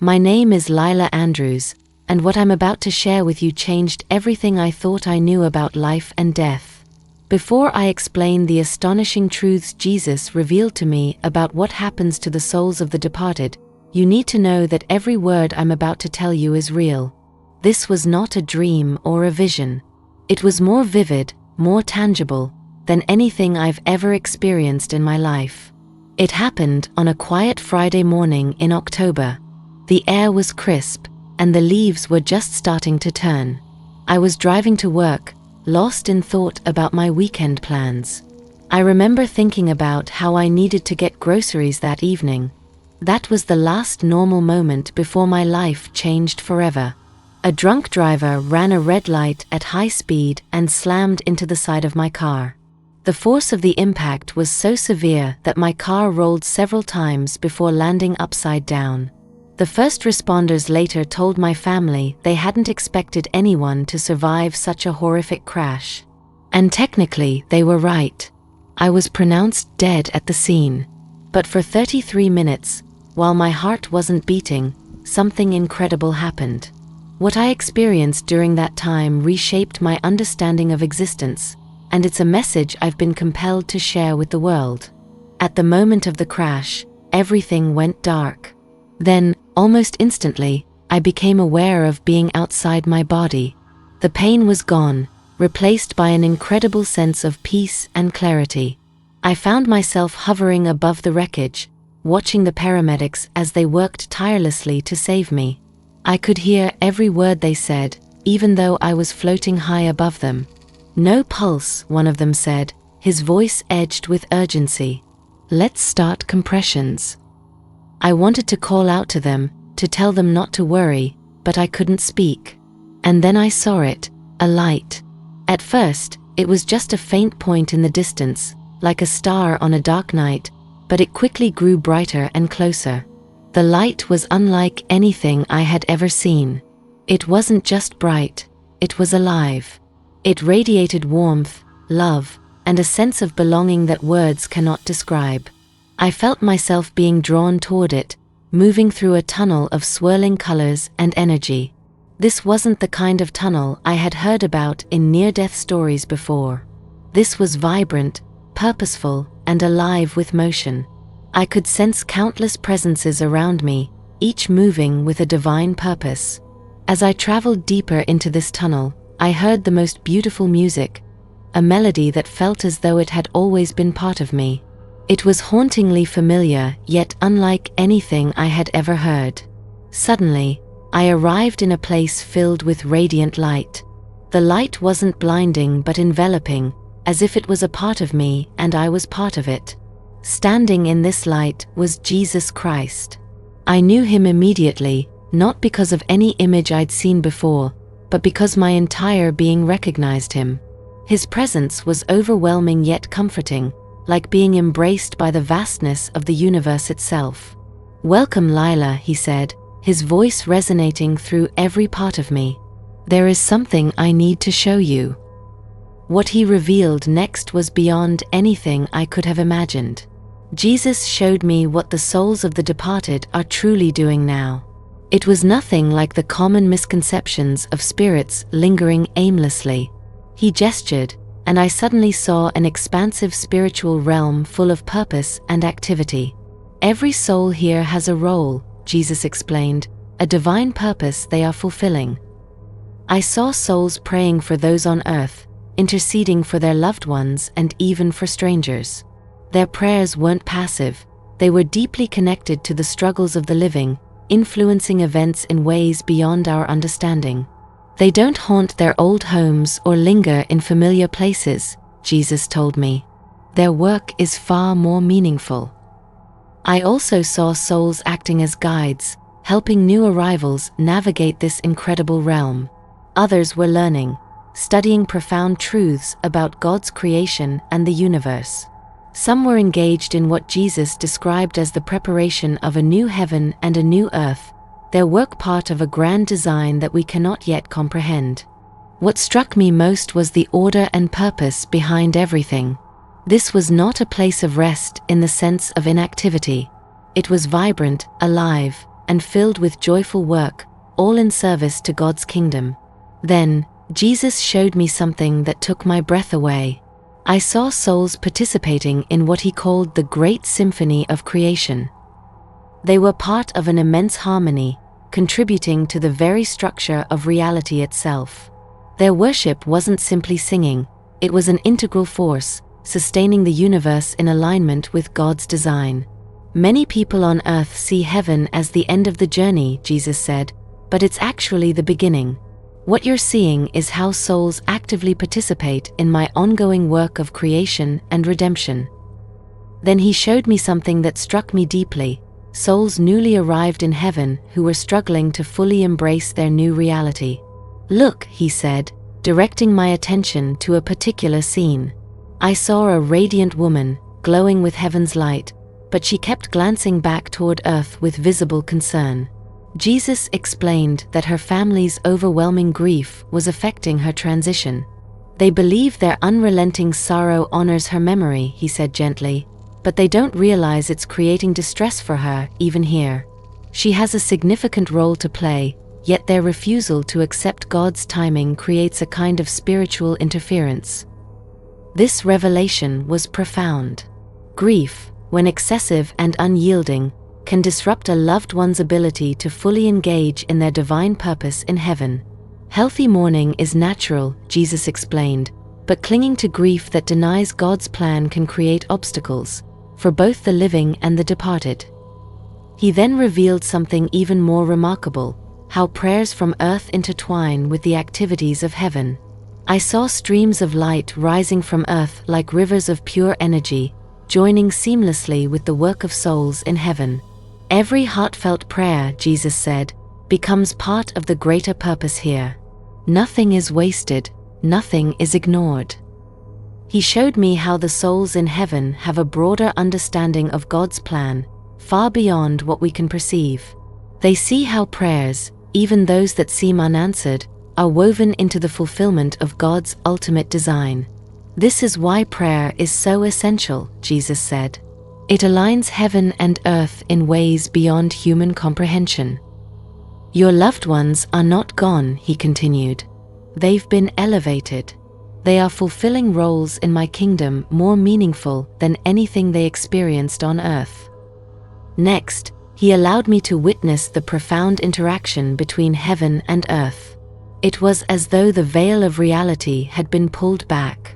My name is Lila Andrews, and what I'm about to share with you changed everything I thought I knew about life and death. Before I explain the astonishing truths Jesus revealed to me about what happens to the souls of the departed, you need to know that every word I'm about to tell you is real. This was not a dream or a vision. It was more vivid, more tangible, than anything I've ever experienced in my life. It happened on a quiet Friday morning in October. The air was crisp, and the leaves were just starting to turn. I was driving to work, lost in thought about my weekend plans. I remember thinking about how I needed to get groceries that evening. That was the last normal moment before my life changed forever. A drunk driver ran a red light at high speed and slammed into the side of my car. The force of the impact was so severe that my car rolled several times before landing upside down. The first responders later told my family they hadn't expected anyone to survive such a horrific crash. And technically, they were right. I was pronounced dead at the scene. But for 33 minutes, while my heart wasn't beating, something incredible happened. What I experienced during that time reshaped my understanding of existence, and it's a message I've been compelled to share with the world. At the moment of the crash, everything went dark. Then, almost instantly, I became aware of being outside my body. The pain was gone, replaced by an incredible sense of peace and clarity. I found myself hovering above the wreckage, watching the paramedics as they worked tirelessly to save me. I could hear every word they said, even though I was floating high above them. "No pulse," one of them said, his voice edged with urgency. "Let's start compressions." I wanted to call out to them, to tell them not to worry, but I couldn't speak. And then I saw it, a light. At first, it was just a faint point in the distance, like a star on a dark night, but it quickly grew brighter and closer. The light was unlike anything I had ever seen. It wasn't just bright, it was alive. It radiated warmth, love, and a sense of belonging that words cannot describe. I felt myself being drawn toward it, moving through a tunnel of swirling colors and energy. This wasn't the kind of tunnel I had heard about in near-death stories before. This was vibrant, purposeful, and alive with motion. I could sense countless presences around me, each moving with a divine purpose. As I traveled deeper into this tunnel, I heard the most beautiful music, a melody that felt as though it had always been part of me. It was hauntingly familiar, yet unlike anything I had ever heard. Suddenly, I arrived in a place filled with radiant light. The light wasn't blinding but enveloping, as if it was a part of me and I was part of it. Standing in this light was Jesus Christ. I knew him immediately, not because of any image I'd seen before, but because my entire being recognized him. His presence was overwhelming yet comforting, like being embraced by the vastness of the universe itself. "Welcome, Lila," he said, his voice resonating through every part of me. "There is something I need to show you." What he revealed next was beyond anything I could have imagined. Jesus showed me what the souls of the departed are truly doing now. It was nothing like the common misconceptions of spirits lingering aimlessly. He gestured, and I suddenly saw an expansive spiritual realm full of purpose and activity. "Every soul here has a role," Jesus explained, "a divine purpose they are fulfilling." I saw souls praying for those on earth, interceding for their loved ones and even for strangers. Their prayers weren't passive, they were deeply connected to the struggles of the living, influencing events in ways beyond our understanding. "They don't haunt their old homes or linger in familiar places," Jesus told me. "Their work is far more meaningful." I also saw souls acting as guides, helping new arrivals navigate this incredible realm. Others were learning, studying profound truths about God's creation and the universe. Some were engaged in what Jesus described as the preparation of a new heaven and a new earth, their work part of a grand design that we cannot yet comprehend. What struck me most was the order and purpose behind everything. This was not a place of rest in the sense of inactivity. It was vibrant, alive, and filled with joyful work, all in service to God's kingdom. Then, Jesus showed me something that took my breath away. I saw souls participating in what he called the Great Symphony of Creation. They were part of an immense harmony, contributing to the very structure of reality itself. Their worship wasn't simply singing, it was an integral force, sustaining the universe in alignment with God's design. Many people on earth see heaven as the end of the journey, Jesus said, but it's actually the beginning. What you're seeing is how souls actively participate in my ongoing work of creation and redemption. Then he showed me something that struck me deeply: souls newly arrived in heaven who were struggling to fully embrace their new reality. "Look," he said, directing my attention to a particular scene. I saw a radiant woman, glowing with heaven's light, but she kept glancing back toward earth with visible concern. Jesus explained that her family's overwhelming grief was affecting her transition. "They believe their unrelenting sorrow honors her memory," he said gently, "but they don't realize it's creating distress for her, even here. She has a significant role to play, yet their refusal to accept God's timing creates a kind of spiritual interference." This revelation was profound. Grief, when excessive and unyielding, can disrupt a loved one's ability to fully engage in their divine purpose in heaven. Healthy mourning is natural, Jesus explained, but clinging to grief that denies God's plan can create obstacles, for both the living and the departed. He then revealed something even more remarkable: how prayers from earth intertwine with the activities of heaven. I saw streams of light rising from earth like rivers of pure energy, joining seamlessly with the work of souls in heaven. Every heartfelt prayer, Jesus said, becomes part of the greater purpose here. Nothing is wasted, nothing is ignored. He showed me how the souls in heaven have a broader understanding of God's plan, far beyond what we can perceive. They see how prayers, even those that seem unanswered, are woven into the fulfillment of God's ultimate design. This is why prayer is so essential, Jesus said. It aligns heaven and earth in ways beyond human comprehension. Your loved ones are not gone, he continued. They've been elevated. They are fulfilling roles in my kingdom more meaningful than anything they experienced on earth. Next, he allowed me to witness the profound interaction between heaven and earth. It was as though the veil of reality had been pulled back.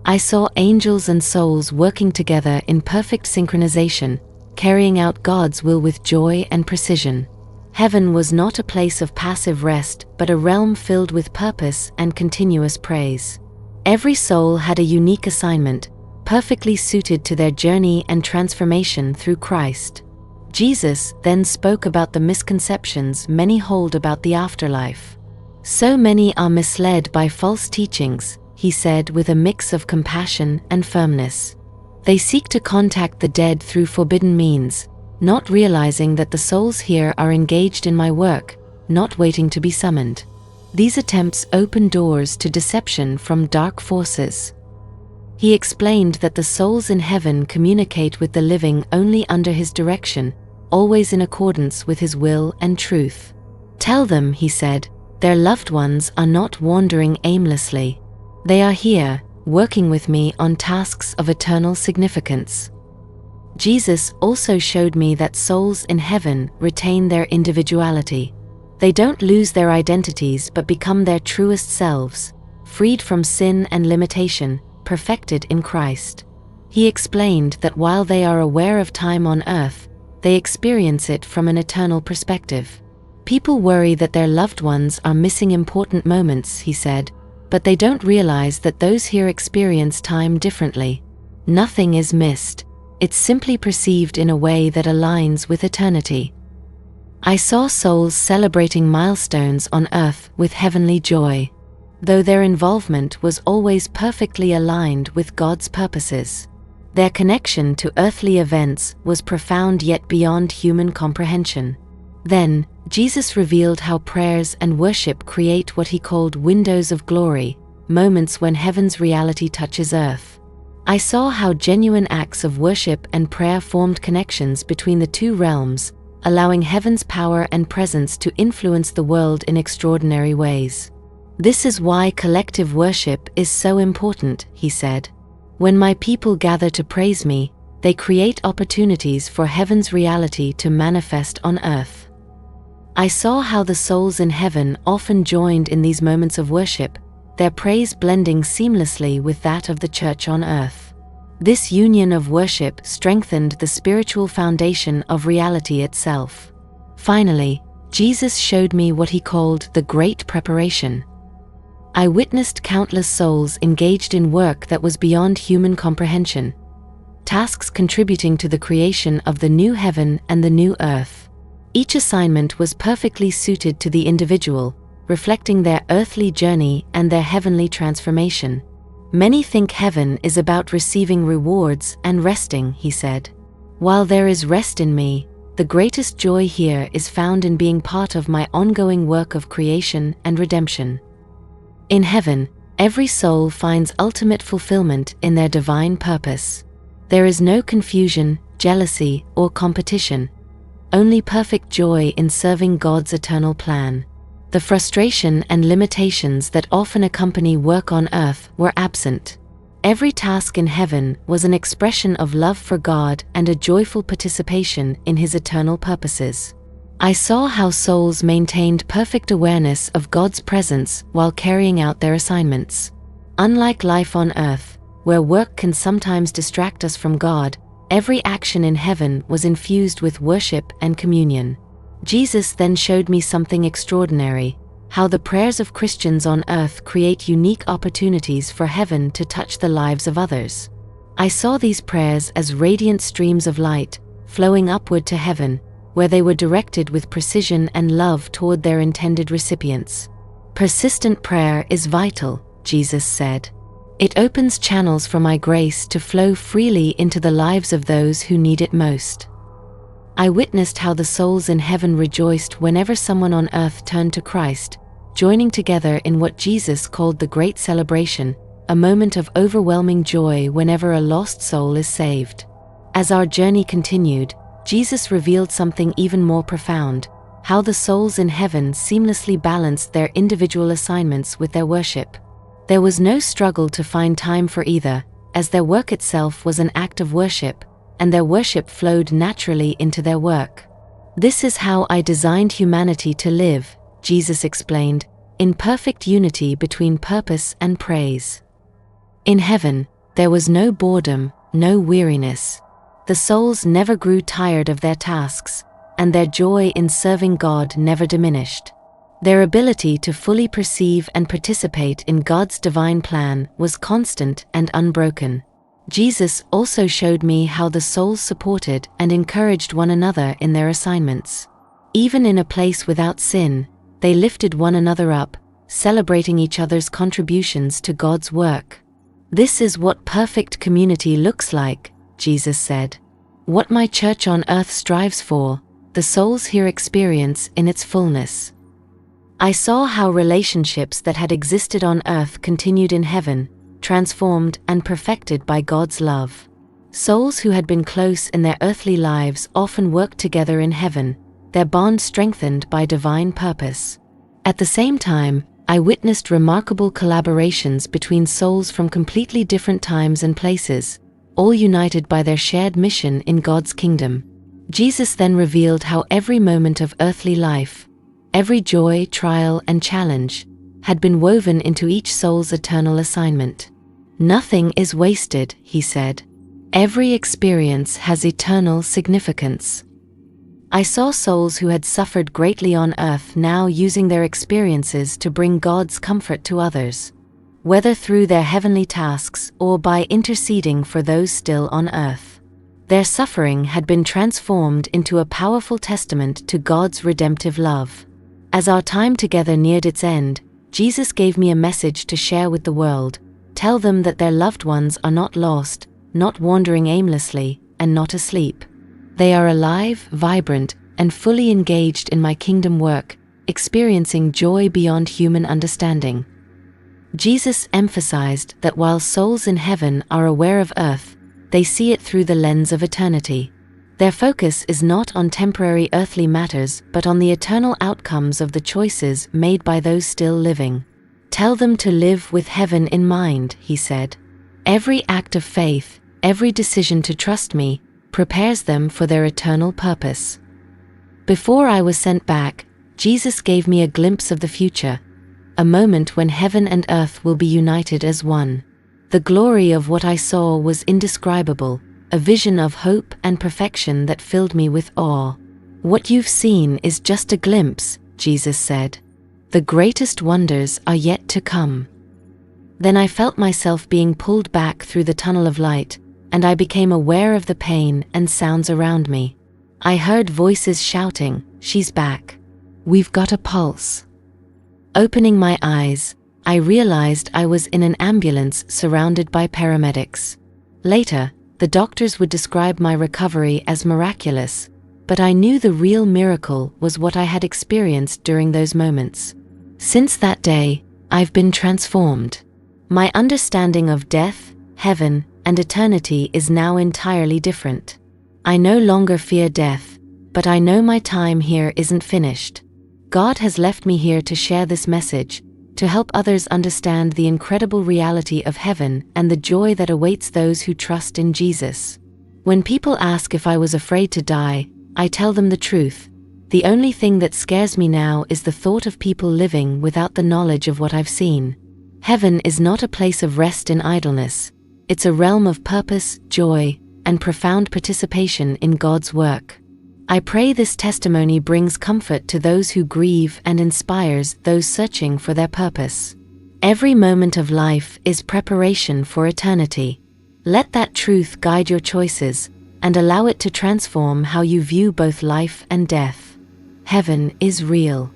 I saw angels and souls working together in perfect synchronization, carrying out God's will with joy and precision. Heaven was not a place of passive rest, but a realm filled with purpose and continuous praise. Every soul had a unique assignment, perfectly suited to their journey and transformation through Christ. Jesus then spoke about the misconceptions many hold about the afterlife. "So many are misled by false teachings," he said with a mix of compassion and firmness. "They seek to contact the dead through forbidden means, not realizing that the souls here are engaged in my work, not waiting to be summoned. These attempts open doors to deception from dark forces." He explained that the souls in heaven communicate with the living only under his direction, always in accordance with his will and truth. "Tell them," he said, "their loved ones are not wandering aimlessly. They are here, working with me on tasks of eternal significance." Jesus also showed me that souls in heaven retain their individuality. They don't lose their identities but become their truest selves, freed from sin and limitation, perfected in Christ. He explained that while they are aware of time on earth, they experience it from an eternal perspective. People worry that their loved ones are missing important moments, he said, but they don't realize that those here experience time differently. Nothing is missed. It's simply perceived in a way that aligns with eternity. I saw souls celebrating milestones on earth with heavenly joy, though their involvement was always perfectly aligned with God's purposes. Their connection to earthly events was profound yet beyond human comprehension. Then, Jesus revealed how prayers and worship create what he called windows of glory, moments when heaven's reality touches earth. I saw how genuine acts of worship and prayer formed connections between the two realms, allowing heaven's power and presence to influence the world in extraordinary ways. "This is why collective worship is so important," he said. "When my people gather to praise me, they create opportunities for heaven's reality to manifest on earth." I saw how the souls in heaven often joined in these moments of worship, their praise blending seamlessly with that of the church on earth. This union of worship strengthened the spiritual foundation of reality itself. Finally, Jesus showed me what he called the Great Preparation. I witnessed countless souls engaged in work that was beyond human comprehension, tasks contributing to the creation of the new heaven and the new earth. Each assignment was perfectly suited to the individual, reflecting their earthly journey and their heavenly transformation. "Many think heaven is about receiving rewards and resting," he said. "While there is rest in me, the greatest joy here is found in being part of my ongoing work of creation and redemption." In heaven, every soul finds ultimate fulfillment in their divine purpose. There is no confusion, jealousy, or competition, only perfect joy in serving God's eternal plan. The frustration and limitations that often accompany work on earth were absent. Every task in heaven was an expression of love for God and a joyful participation in His eternal purposes. I saw how souls maintained perfect awareness of God's presence while carrying out their assignments. Unlike life on earth, where work can sometimes distract us from God, every action in heaven was infused with worship and communion. Jesus then showed me something extraordinary: how the prayers of Christians on earth create unique opportunities for heaven to touch the lives of others. I saw these prayers as radiant streams of light, flowing upward to heaven, where they were directed with precision and love toward their intended recipients. "Persistent prayer is vital," Jesus said. "It opens channels for my grace to flow freely into the lives of those who need it most." I witnessed how the souls in heaven rejoiced whenever someone on earth turned to Christ, joining together in what Jesus called the Great Celebration, a moment of overwhelming joy whenever a lost soul is saved. As our journey continued, Jesus revealed something even more profound: how the souls in heaven seamlessly balanced their individual assignments with their worship. There was no struggle to find time for either, as their work itself was an act of worship, and their worship flowed naturally into their work. "This is how I designed humanity to live," Jesus explained, "in perfect unity between purpose and praise." In heaven, there was no boredom, no weariness. The souls never grew tired of their tasks, and their joy in serving God never diminished. Their ability to fully perceive and participate in God's divine plan was constant and unbroken. Jesus also showed me how the souls supported and encouraged one another in their assignments. Even in a place without sin, they lifted one another up, celebrating each other's contributions to God's work. "This is what perfect community looks like," Jesus said. "What my church on earth strives for, the souls here experience in its fullness." I saw how relationships that had existed on earth continued in heaven, transformed and perfected by God's love. Souls who had been close in their earthly lives often worked together in heaven, their bond strengthened by divine purpose. At the same time, I witnessed remarkable collaborations between souls from completely different times and places, all united by their shared mission in God's kingdom. Jesus then revealed how every moment of earthly life, every joy, trial, and challenge, had been woven into each soul's eternal assignment. "Nothing is wasted," he said. "Every experience has eternal significance." I saw souls who had suffered greatly on earth now using their experiences to bring God's comfort to others, whether through their heavenly tasks or by interceding for those still on earth. Their suffering had been transformed into a powerful testament to God's redemptive love. As our time together neared its end, Jesus gave me a message to share with the world: tell them that their loved ones are not lost, not wandering aimlessly, and not asleep. They are alive, vibrant, and fully engaged in my kingdom work, experiencing joy beyond human understanding. Jesus emphasized that while souls in heaven are aware of earth, they see it through the lens of eternity. Their focus is not on temporary earthly matters but on the eternal outcomes of the choices made by those still living. Tell them to live with heaven in mind, he said. Every act of faith, every decision to trust me, prepares them for their eternal purpose. Before I was sent back, Jesus gave me a glimpse of the future, a moment when heaven and earth will be united as one. The glory of what I saw was indescribable, a vision of hope and perfection that filled me with awe. What you've seen is just a glimpse, Jesus said. The greatest wonders are yet to come. Then I felt myself being pulled back through the tunnel of light, and I became aware of the pain and sounds around me. I heard voices shouting, "She's back. We've got a pulse." Opening my eyes, I realized I was in an ambulance surrounded by paramedics. Later, the doctors would describe my recovery as miraculous, but I knew the real miracle was what I had experienced during those moments. Since that day, I've been transformed. My understanding of death, heaven, and eternity is now entirely different. I no longer fear death, but I know my time here isn't finished. God has left me here to share this message, to help others understand the incredible reality of heaven and the joy that awaits those who trust in Jesus. When people ask if I was afraid to die, I tell them the truth. The only thing that scares me now is the thought of people living without the knowledge of what I've seen. Heaven is not a place of rest in idleness. It's a realm of purpose, joy, and profound participation in God's work. I pray this testimony brings comfort to those who grieve and inspires those searching for their purpose. Every moment of life is preparation for eternity. Let that truth guide your choices and allow it to transform how you view both life and death. Heaven is real.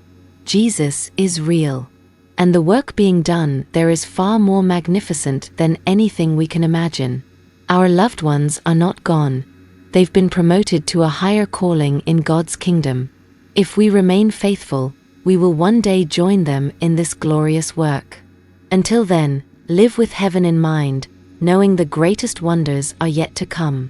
Jesus is real. And the work being done there is far more magnificent than anything we can imagine. Our loved ones are not gone. They've been promoted to a higher calling in God's kingdom. If we remain faithful, we will one day join them in this glorious work. Until then, live with heaven in mind, knowing the greatest wonders are yet to come.